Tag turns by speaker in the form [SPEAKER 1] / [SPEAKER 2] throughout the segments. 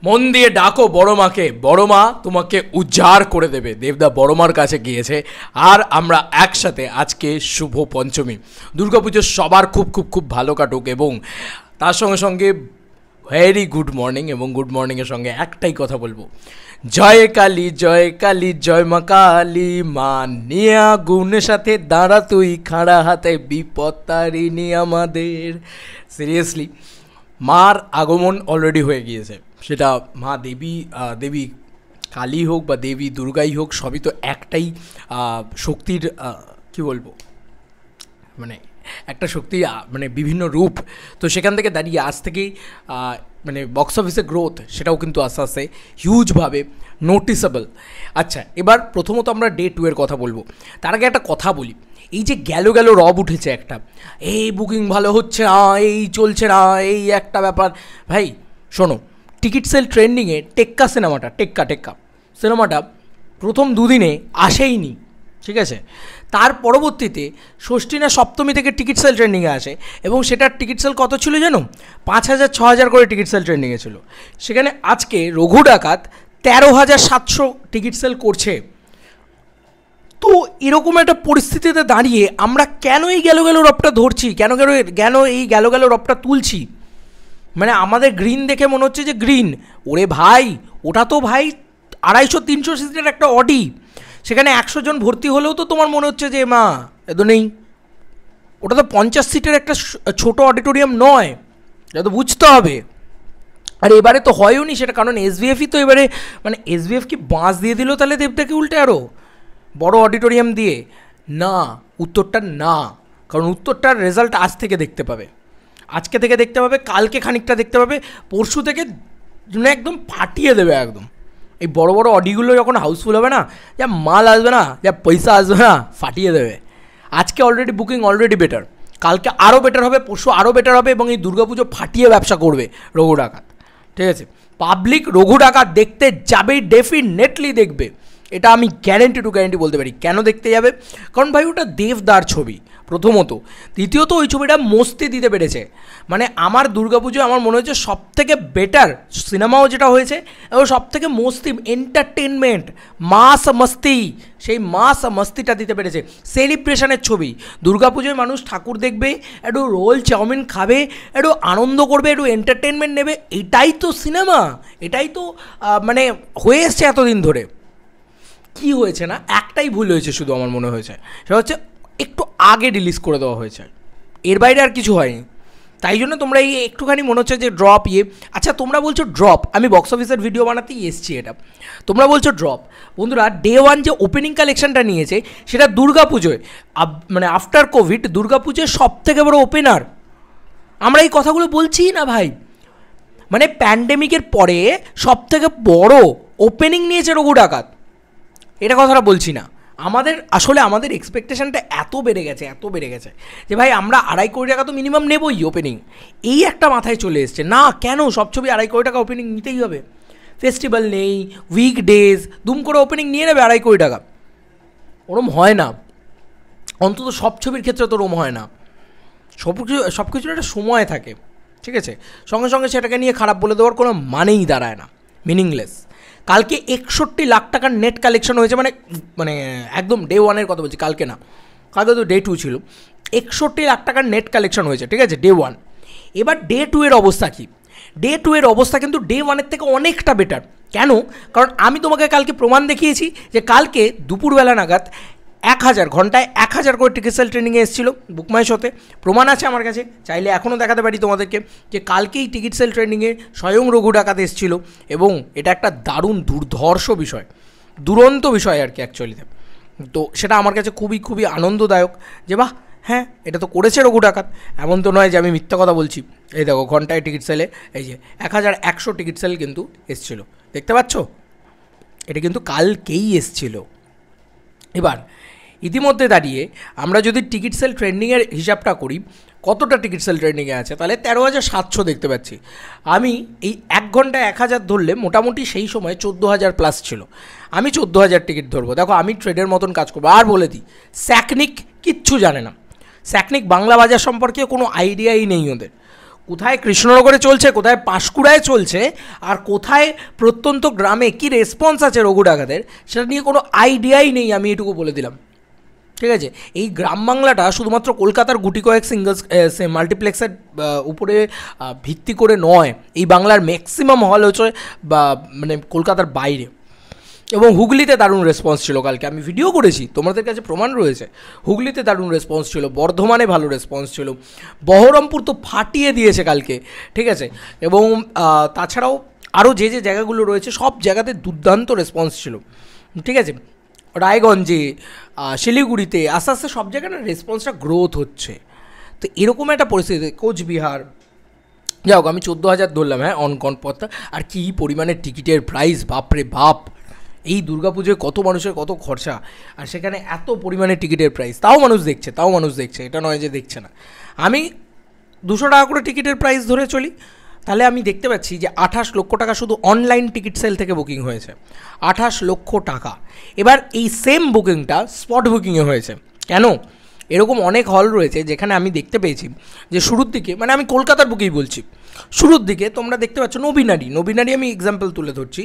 [SPEAKER 1] মন দিয়ে ডাকো বড় মাকে, বড় মা তোমাকে উজ্জার করে দেবে। দেবদা বড় মার কাছে গিয়েছে আর আমরা একসাথে আজকে শুভ পঞ্চমী। দুর্গাপুজো সবার খুব খুব খুব ভালো কাটুক এবং তার সঙ্গে সঙ্গে ভেরি গুড মর্নিং। এবং গুড মর্নিংয়ের সঙ্গে একটাই কথা বলবো, জয় কালী জয় কালী জয় মা কালী, মা নিয়া গুণের সাথে দাঁড়া তুই খাড়া হাতে, বিপদ তারিণী আমাদের। সিরিয়াসলি মার আগমন অলরেডি হয়ে গিয়েছে, সেটা মা দেবী কালী হোক বা দেবী দুর্গাই হোক, সবই তো একটাই শক্তির কি বলবো, মানে একটা শক্তি, মানে বিভিন্ন রূপ। তো সেখান থেকে দাঁড়িয়ে আজ থেকেই মানে বক্স অফিসের গ্রোথ সেটাও কিন্তু আস্তে আস্তে হিউজভাবে নোটিসেবল। আচ্ছা, এবার প্রথমত আমরা ডে 2 এর কথা বলবো। তার আগে একটা কথা বলি, এই যে গেল রব উঠেছে একটা, এই বুকিং ভালো হচ্ছে না, এই চলছে না, এই একটা ব্যাপার। ভাই শোনো, টিকিট সেল ট্রেন্ডিংয়ে টেক্কা সিনেমাটা প্রথম দুদিনে আসেইনি, ঠিক আছে? তার পরবর্তীতে ষষ্ঠী না সপ্তমী থেকে টিকিট সেল ট্রেন্ডিংয়ে আসে এবং সেটার টিকিট সেল কত ছিল জানো? 5,000-6,000 করে টিকিট সেল ট্রেন্ডিংয়ে ছিল। সেখানে আজকে রঘু ডাকাত 13,700 টিকিট সেল করছে। তো এরকম একটা পরিস্থিতিতে দাঁড়িয়ে আমরা কেন এই গেল রবটা ধরছি, কেন এই গেল রবটা তুলছি? মানে আমাদের গ্রিন দেখে মনে হচ্ছে যে গ্রিন, ওরে ভাই ওটা তো ভাই 250-300 সিটের একটা অডি, সেখানে 100 জন ভর্তি হলেও তো তোমার মনে হচ্ছে যে মা এত নেই। ওটা তো 50 সিটের একটা ছোট অডিটোরিয়াম নয়, এটা তো বুঝতে হবে। আর এবারে তো হয়ও নি সেটা, কারণ এসভিএফই তো এবারে, মানে এসভিএফ কি বাঁশ দিয়ে দিল তাহলে দেবটাকে উল্টে আরও বড় অডিটোরিয়াম দিয়ে? না, উত্তরটা না, কারণ উত্তরটার রেজাল্ট আজ থেকে দেখতে পাবে, আজকে থেকে দেখতে পাবে, কালকে খানিকটা দেখতে পাবে, পরশু থেকে একদম ফাটিয়ে দেবে একদম। এই বড় বড় অডিগুলো যখন হাউসফুল হবে না, যা মাল আসবে না, যা পয়সা আসবে না, ফাটিয়ে দেবে। আজকে অলরেডি বুকিং অলরেডি বেটার, কালকে আরও বেটার হবে, পরশু আরও বেটার হবে এবং এই দুর্গাপুজো ফাটিয়ে ব্যবসা করবে রঘু ডাকাত, ঠিক আছে? পাবলিক রঘু ডাকাত দেখতে যাবেই, ডেফিনেটলি দেখবে, এটা আমি গ্যারেন্টি বলতে পারি। কেন দেখতে যাবে? কারণ ভাই ওটা দেবদার ছবি প্রথমত, দ্বিতীয়ত ওই ছবিটা মস্তি দিতে পেরেছে। মানে আমার দুর্গাপুজো আমার মনে হচ্ছে সবথেকে বেটার সিনেমাও যেটা হয়েছে, এবং সবথেকে মস্তি এন্টারটেনমেন্ট মাস মস্তি, সেই মাস মস্তিটা দিতে পেরেছে। সেলিব্রেশনের ছবি, দুর্গাপুজোয় মানুষ ঠাকুর দেখবে, একটু রোল চাউমিন খাবে, একটু আনন্দ করবে, একটু এন্টারটেনমেন্ট নেবে, এটাই তো সিনেমা, এটাই তো মানে হয়ে এসছে এতদিন ধরে। কি হয়েছে না, একটাই ভুল হয়েছে শুধু আমার মনে হয়েছে, সেটা হচ্ছে একটু আগে রিলিজ করে দেওয়া হয়েছে, এর বাইরে আর কিছু হয়নি। তাই জন্য তোমরা এই একটুখানি মনে হচ্ছে যে ড্রপ আচ্ছা তোমরা বলছো ড্রপ, আমি বক্স অফিসের ভিডিও বানাতেই এসছি, এটা তোমরা বলছো ড্রপ। বন্ধুরা, ডে 1 যে ওপেনিং কালেকশনটা নিয়েছে সেটা দুর্গাপুজোয়, মানে আফটার কোভিড দুর্গাপুজোয় সব থেকে বড় ওপেনার। আমরা এই কথাগুলো বলছি না ভাই, মানে প্যান্ডেমিকের পরে সব থেকে বড় ওপেনিং নিয়েছে রঘু ডাকাত, এটা কথাটা বলছি না। আমাদের এক্সপেকটেশনটা এত বেড়ে গেছে যে ভাই আমরা 2.5 কোটি টাকা তো মিনিমাম নেবই ওপেনিং, এই একটা মাথায় চলে এসছে। না, কেন সব ছবি 2.5 কোটি টাকা ওপেনিং নিতেই হবে? ফেস্টিভ্যাল নেই, উইকডেজ, দুম করে ওপেনিং নিয়ে নেবে 2.5 কোটি টাকা, ওরম হয় না, অন্তত সব ছবির ক্ষেত্রে তো ওরম হয় না। সব কিছুর একটা সময় থাকে, ঠিক আছে? সঙ্গে সঙ্গে সেটাকে নিয়ে খারাপ বলে দেওয়ার কোনো মানেই দাঁড়ায় না, মিনিংলেস। কালকে 61 লাখ টাকার নেট কালেকশন হয়েছে, মানে একদম ডে 1 কথা বলছি, কালকে না, কালকে তো ডে 2 ছিল। 61 লাখ টাকার নেট কালেকশন হয়েছে, ঠিক আছে, ডে 1। এবার ডে 2 এর অবস্থা কী? ডে 2 এর অবস্থা কিন্তু ডে 1 থেকে অনেকটা বেটার। কেন? কারণ আমি তোমাকে কালকে প্রমাণ দেখিয়েছি যে কালকে দুপুরবেলা নাগাদ 1,000 ঘন্টায় 1,000 করে টিকিট সেল ট্রেনিংয়ে এসেছিলো বুকমাই শোতে, প্রমাণ আছে আমার কাছে, চাইলে এখনও দেখাতে পারি তোমাদেরকে যে কালকেই টিকিট সেল ট্রেনিংয়ে স্বয়ং রঘু ডাকাত এসেছিলো এবং এটা একটা দারুণ দুর্ধর্ষ বিষয়, দুরন্ত বিষয় আর কি অ্যাকচুয়ালিতে। তো সেটা আমার কাছে খুবই আনন্দদায়ক যে বাহ, হ্যাঁ এটা তো করেছে রঘু ডাকাত, এমন তো নয় যে আমি মিথ্যা কথা বলছি। এই দেখো ঘন্টায় টিকিট সেলে এই যে 1,100 টিকিট সেল কিন্তু এসেছিলো, দেখতে পাচ্ছ? এটা কিন্তু কালকেই এসেছিলো। এবার ইতিমধ্যে দাঁড়িয়ে আমরা যদি টিকিট সেল ট্রেন্ডিংয়ের হিসাবটা করি, কতটা টিকিট সেল ট্রেন্ডিংয়ে আছে, তাহলে 13,700 দেখতে পাচ্ছি। আমি এই 1 ঘন্টায় 1,000 ধরলে মোটামুটি সেই সময় 14,000 প্লাস ছিল, আমি 14,000 টিকিট ধরবো। দেখো আমি ট্রেডের মতন কাজ করবো। আর বলে দিই, স্যাকনিক কিচ্ছু জানে না, স্যাকনিক বাংলা বাজার সম্পর্কে কোনো আইডিয়াই নেই ওদের, কোথায় কৃষ্ণনগরে চলছে, কোথায় পাঁশকুড়ায় চলছে, আর কোথায় প্রত্যন্ত গ্রামে কি রেসপন্স আছে রঘু ডাকাতের, সেটা নিয়ে কোনো আইডিয়াই নেই, আমি এটুকু বলে দিলাম। ঠিক আছে, এই গ্রাম বাংলাটা শুধুমাত্র কলকাতার গুটি কয়েক সিঙ্গলস মাল্টিপ্লেক্সের উপরে ভিত্তি করে নয়, এই বাংলার ম্যাক্সিমাম হল হচ্ছে বা মানে কলকাতার বাইরে। এবং হুগলিতে দারুণ রেসপন্স ছিল কালকে, আমি ভিডিও করেছি, তোমাদের কাছে প্রমাণ রয়েছে। হুগলিতে দারুণ রেসপন্স ছিল, বর্ধমানে ভালো রেসপন্স ছিল, বহরমপুর তো ফাটিয়ে দিয়েছে কালকে। ঠিক আছে, এবং তাছাড়াও আরও যে যে জায়গাগুলো রয়েছে সব জায়গাতে দুর্দান্ত রেসপন্স ছিল। ঠিক আছে, রায়গঞ্জে, শিলিগুড়িতে আস্তে আস্তে সব জায়গায় না রেসপন্সটা গ্রোথ হচ্ছে। তো এরকম একটা পরিস্থিতি, কোচবিহার, যাই হোক আমি 14,000 ধরলাম, হ্যাঁ, অনকন পথটা। আর কী পরিমাণে টিকিটের প্রাইস, বাপরে বাপ! এই দুর্গাপুজোয় কত মানুষের কত খরচা, আর সেখানে এত পরিমাণে টিকিটের প্রাইস, তাও মানুষ দেখছে, এটা নয় যে দেখছে না। আমি 200 টাকা করে টিকিটের প্রাইস ধরে চলি, তাহলে আমি দেখতে পাচ্ছি যে 28 লক্ষ টাকা শুধু অনলাইন টিকিট সেল থেকে বুকিং হয়েছে, 28 লক্ষ টাকা। এবার এই সেম বুকিংটা স্পট বুকিংয়ে হয়েছে। কেন? এরকম অনেক হল রয়েছে যেখানে আমি দেখতে পেয়েছি যে শুরুর দিকে, মানে আমি কলকাতার বুকেই বলছি, শুরুর দিকে তোমরা দেখতে পাচ্ছ নবীনারী আমি এক্সাম্পল তুলে ধরছি,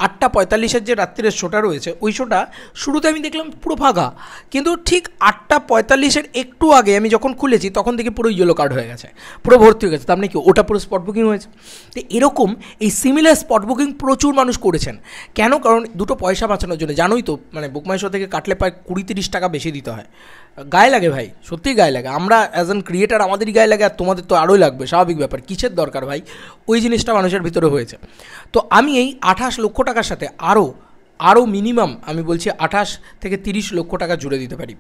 [SPEAKER 1] 8:45 যে রাত্রিরের শোটা রয়েছে, ওই শোটা শুরুতে আমি দেখলাম পুরো ফাঁকা, কিন্তু ঠিক 8:45 একটু আগে আমি যখন খুলেছি তখন দেখি পুরো ইয়েলো কার্ড হয়ে গেছে, পুরো ভর্তি হয়ে গেছে। তার মানে কি ওটা পুরো স্পট বুকিং হয়েছে। তো এরকম এই সিমিলার স্পট বুকিং প্রচুর মানুষ করেছেন। কেন? কারণ দুটো পয়সা বাঁচানোর জন্য। জানোই তো, মানে বুকমাই শো থেকে কাটলে প্রায় 20-30 টাকা বেশি দিতে হয়। গায়ে লাগে ভাই, সত্যিই গায়ে লাগে। আমরা অ্যাজ অ্যান ক্রিয়েটার আমাদেরই গায়ে লাগে, আর তোমাদের তো আরোই লাগবে, স্বাভাবিক ব্যাপার। কিসের দরকার ভাই? ওই জিনিসটা মানুষের ভিতরে হয়েছে। তো আমি এই 28 লক্ষ টাকার সাথে আরও মিনিমাম আমি বলছি 28 থেকে 30 লক্ষ টাকা জুড়ে দিতে পারি।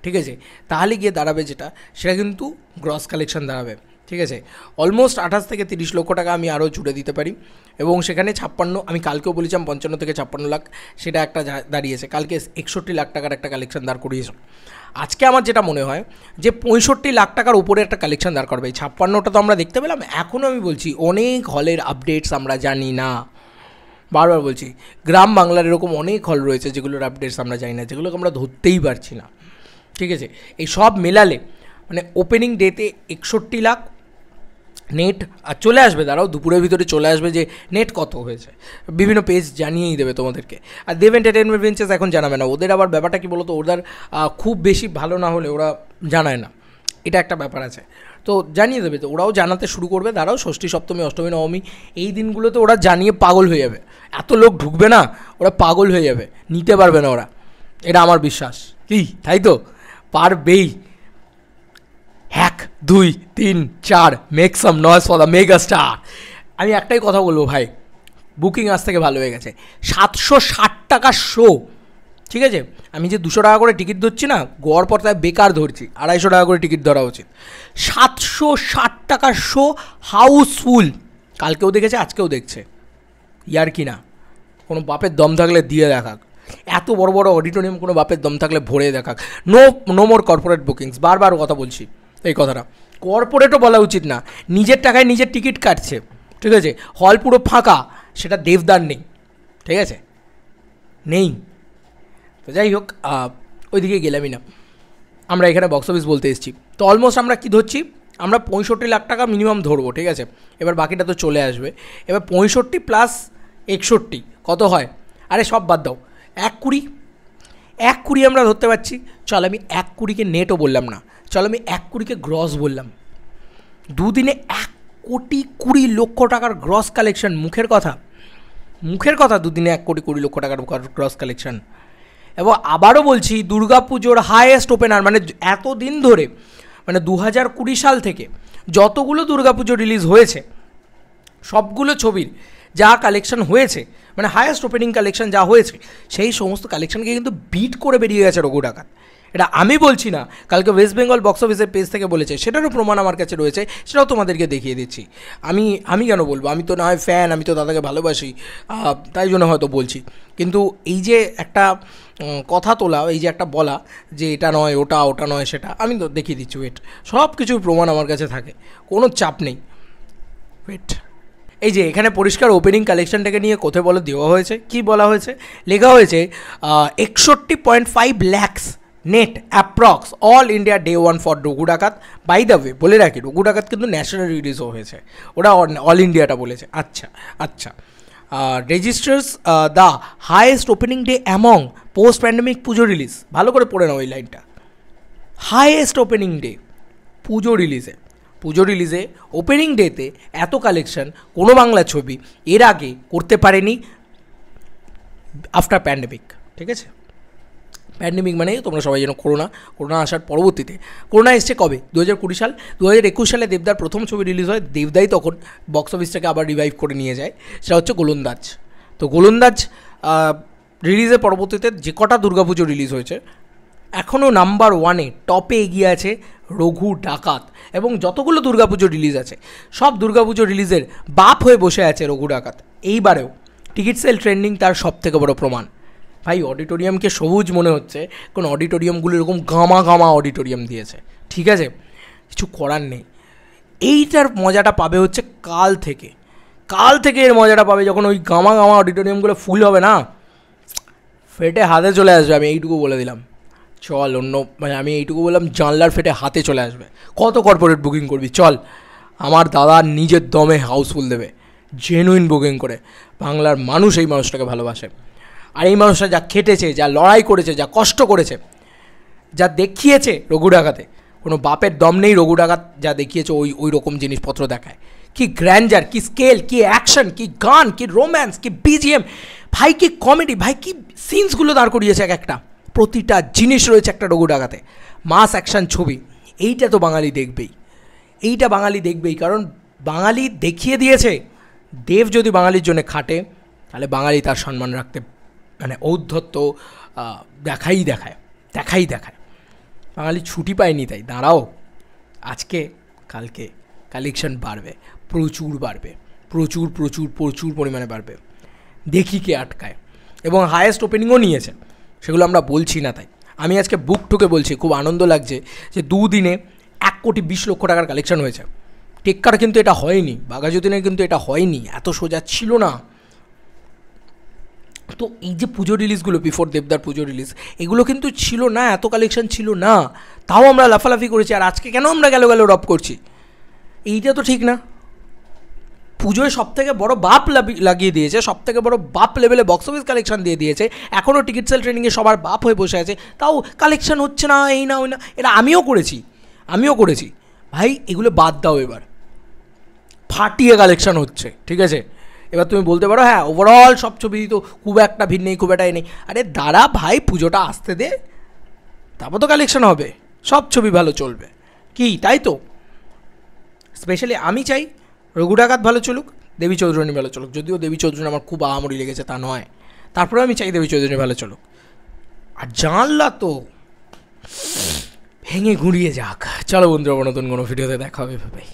[SPEAKER 1] ঠিক আছে, তাহলে গিয়ে দাঁড়াবে যেটা, সেটা কিন্তু গ্রস কালেকশন দাঁড়াবে। ঠিক আছে, অলমোস্ট 28 থেকে 30 লক্ষ টাকা আমি আরও জুড়ে দিতে পারি। এবং সেখানে 56, আমি কালকেও বলেছিলাম 55 থেকে 56 লাখ, সেটা একটা দাঁড়িয়েছে। কালকে 61 লাখ টাকার একটা কালেকশন দাঁড় করিয়েছে। আজকে আমার যেটা মনে হয় যে 65 লাখ টাকার উপরে একটা কালেকশন দাঁড় করবে। এই 56টা তো আমরা দেখতে পেলাম, এখনও আমি বলছি অনেক হলের আপডেটস আমরা জানি না। বারবার বলছি, গ্রাম বাংলার এরকম অনেক হল রয়েছে যেগুলোর আপডেটস আমরা জানি না, যেগুলোকে আমরা ধরতেই পারছি না। ঠিক আছে, এই সব মেলালে মানে ওপেনিং ডেতে 61 লাখ নেট, আর চলে আসবে, দাঁড়াও দুপুরের ভিতরে চলে আসবে যে নেট কত হয়েছে, বিভিন্ন পেজ জানিয়েই দেবে তোমাদেরকে। আর দেব এন্টারটেনমেন্ট ভেঞ্চার্স এখন জানাবে না, ওদের আবার ব্যাপারটা কি বলো তো, ওদের খুব বেশি ভালো না হলে ওরা জানায় না, এটা একটা ব্যাপার আছে। তো জানিয়ে দেবে, তো ওরাও জানাতে শুরু করবে। দাঁড়াও, ষষ্ঠী, সপ্তমী, অষ্টমী, নবমী এই দিনগুলোতে ওরা জানিয়ে পাগল হয়ে যাবে। এত লোক ঢুকবে না, ওরা পাগল হয়ে যাবে, নিতে পারবে না ওরা, এটা আমার বিশ্বাস। কি তাই তো? পারবেই। 1, 2, 3, 4 make some noise for the mega star. আমি একটাই কথা বলবো ভাই, বুকিং আজ থেকে ভালো হয়ে গেছে। 760 টাকার শো। ঠিক আছে, আমি যে 200 টাকা করে টিকিট ধরছি না, গড় পর্দায় বেকার ধরছি, 250 টাকা করে টিকিট ধরা উচিত। 760 টাকার শো, হাউসফুল। কালকেও দেখেছে, আজকেও দেখছে। ইয়ার কি না, কোনো বাপের দম থাকলে দিয়ে দেখাক। এত বড় বড় অডিটোরিয়াম কোনো বাপের দম থাকলে ভরে দেখাক। No more corporate bookings. বারবার কথা বলছি এই কথাটা, কর্পোরেটও বলা উচিত না। নিজের টাকায় নিজের টিকিট কাটছে। ঠিক আছে, হল পুরো ফাঁকা, সেটা দেবদার নেই। ঠিক আছে, নেই। তো যাই হোক, ওইদিকে গেলামই না, আমরা এখানে বক্স অফিস বলতে এসেছি। তো অলমোস্ট আমরা কি ধরছি, আমরা 65 লাখ টাকা মিনিমাম ধরবো। ঠিক আছে, এবার বাকিটা তো চলে আসবে। এবার 65 প্লাস 61 কত হয়? আরে সব বাদ দাও, 1 কোটি আমরা ধরতে পারছি। চল আমি 1 কোটিকে নেটও বললাম না, চল আমি 1 কোটিকে গ্রস বললাম। দুদিনে 1,20,00,000 টাকার গ্রস কালেকশন। মুখের কথা, দুদিনে 1,20,00,000 টাকার গ্রস কালেকশন। এবং আবারও বলছি, দুর্গাপুজোর হায়েস্ট ওপেনার, মানে এতদিন ধরে, মানে 2020 সাল থেকে যতগুলো দুর্গাপুজো রিলিজ হয়েছে সবগুলো ছবির যা কালেকশন হয়েছে, মানে হায়েস্ট ওপেনিং কালেকশন যা হয়েছে, সেই সমস্ত কালেকশনকে কিন্তু বিট করে বেরিয়ে গেছে রঘু ডাকাত। এটা আমি বলছি না, কালকে ওয়েস্ট বেঙ্গল বক্স অফিসের পেজ থেকে বলেছে, সেটারও প্রমাণ আমার কাছে রয়েছে, সেটাও তোমাদেরকে দেখিয়ে দিচ্ছি। আমি কেন বলবো? আমি তো না হয় ফ্যান, আমি তো দাদাকে ভালোবাসি, তাই জন্য হয়তো বলছি। কিন্তু এই যে একটা কথা তোলা, এই যে একটা বলা যে এটা নয় ওটা, ওটা নয় সেটা, আমি তো দেখিয়ে দিচ্ছি। ওয়েট, সব কিছুর প্রমাণ আমার কাছে থাকে, কোনো চাপ নেই। ওয়েট, এই যে এখানে পরিষ্কার ওপেনিং কালেকশনটাকে নিয়ে কোথায় বলে দেওয়া হয়েছে, কি বলা হয়েছে, লেখা হয়েছে 61.5 lakhs net approx all India day 1 for Raghu Dakat. By the way বলে রাখি, রঘু ডাকাত কিন্তু ন্যাশনাল রিলিজও হয়েছে, ওরা অল ইন্ডিয়াটা বলেছে। আচ্ছা আচ্ছা, registers the highest opening day among post pandemic Puja release. ভালো করে পড়ে নাও এই লাইনটা, হাইয়েস্ট ওপেনিং ডে পুজো রিলিজে ওপেনিং ডেতে এত কালেকশন কোনো বাংলা ছবি এর আগে করতে পারেনি আফটার প্যান্ডেমিক। ঠিক আছে, প্যান্ডেমিক মানে তোমরা সবাই যেন করোনা আসার পরবর্তীতে, করোনা এসছে কবে 2020 সাল, 2021 সালে দেবদার প্রথম ছবি রিলিজ হয়, দেবদাই তখন বক্স অফিসটাকে আবার রিভাইভ করে নিয়ে যায়, সেটা হচ্ছে গোলন্দাজ। তো গোলন্দাজ রিলিজের পরবর্তীতে যে কটা দুর্গাপুজো রিলিজ হয়েছে এখনও নাম্বার 1-এ টপে এগিয়ে আছে রঘু ডাকাত, এবং যতগুলো দুর্গাপুজো রিলিজ আছে সব দুর্গাপুজো রিলিজের বাপ হয়ে বসে আছে রঘু ডাকাত। এইবারেও টিকিট সেল ট্রেন্ডিং তার সব থেকে বড় প্রমাণ। ভাই অডিটোরিয়ামকে সবুজ মনে হচ্ছে, কোন অডিটোরিয়ামগুলো এরকম গামা অডিটোরিয়াম দিয়েছে। ঠিক আছে, কিছু করার নেই। এইটার মজাটা পাবে হচ্ছে কাল থেকে এর মজাটা পাবে যখন ওই গামা অডিটোরিয়ামগুলো ফুল হবে না, ফেটে হাতে চলে আসবে। আমি এইটুকু বলে দিলাম, চল অন্য মানে আমি এইটুকু বললাম, জানলার ফেটে হাতে চলে আসবে। কত কর্পোরেট বুকিং করবি, চল আমার দাদা নিজের দমে হাউসফুল দেবে, জেনুইন বুকিং করে। বাংলার মানুষ এই মানুষটাকে ভালোবাসে, আর এই মানুষটা যা খেটেছে, যা লড়াই করেছে, যা কষ্ট করেছে, যা দেখিয়েছে রঘু ডাকাতে, কোনো বাপের দম নেই রঘু ডাকাত যা দেখিয়েছে ওই রকম জিনিসপত্র দেখায়। কি গ্র্যান্ডার, কি স্কেল, কি অ্যাকশন, কি গান, কি রোম্যান্স, কি বিজিএম, ভাই কি কমেডি, ভাই কি সিনসগুলো দাঁড় করিয়েছে এক একটা, প্রতিটা জিনিস রয়েছে একটা রঘু ডাকাতে। মাস অ্যাকশন ছবি, এইটা তো বাঙালি দেখবেই, কারণ বাঙালি দেখিয়ে দিয়েছে দেব যদি বাঙালির জন্য খাটে তাহলে বাঙালি তার সম্মান রাখতে মানে ঔদ্ধত্য দেখায়। বাঙালি ছুটি পায়নি, তাই দাঁড়াও, আজকে কালকে কালেকশন বাড়বে, প্রচুর পরিমাণে বাড়বে। দেখি কে আটকায়, এবং হায়েস্ট ওপেনিংও নিয়েছে, সেগুলো আমরা বলছি না। তাই আমি আজকে বুক ঠুকে বলছি, খুব আনন্দ লাগছে যে 2 দিনে 1,20,00,000 টাকার কালেকশন হয়েছে। টেক্কার কিন্তু এটা হয়নি, বাঘাযতীনের কিন্তু এটা হয়নি, এত সোজা ছিল না। তো এই যে পুজো রিলিজগুলো, বিফোর দেবদার পুজো রিলিজ, এগুলো কিন্তু ছিল না, এত কালেকশন ছিল না, তাও আমরা লাফালাফি করেছি। আর আজকে কেন আমরা গেল রব করছি, এইটা তো ঠিক না। পুজোয় সবথেকে বড় বাপ লাগিয়ে দিয়েছে, সবথেকে বড় বাপ লেভেলে বক্স অফিস কালেকশন দিয়ে দিয়েছে, এখনও টিকিট সেল ট্রেনিংয়ে সবার বাপ হয়ে বসে আছে, তাও কালেকশন হচ্ছে না, এই না ওই না। এটা আমিও করেছি ভাই, এগুলো বাদ দাও, এবার ফাটিয়ে কালেকশন হচ্ছে। ঠিক আছে, এবার তুমি বলতে পারো হ্যাঁ ওভারঅল সব ছবি তো খুব একটা ভিড় নেই, খুব একটা নেই। আরে দাঁড়া ভাই, পুজোটা আসতে দে, তারপর তো কালেকশন হবে, সব ছবি ভালো চলবে। কি তাই তো? স্পেশালি আমি চাই রঘু ডাকাত ভালো চলুক, দেবী চৌধুরানী ভালো চলুক, যদিও দেবী চৌধুরানী আমার খুব আহামরি লেগেছে তা নয়, তারপরে আমি চাই দেবী চৌধুরানী ভালো চলুক। আর জানলা তো ভেঙে গুঁড়িয়ে যাক। চলো বন্ধুরা, নতুন কোনো ভিডিওতে দেখা হবে ভাই।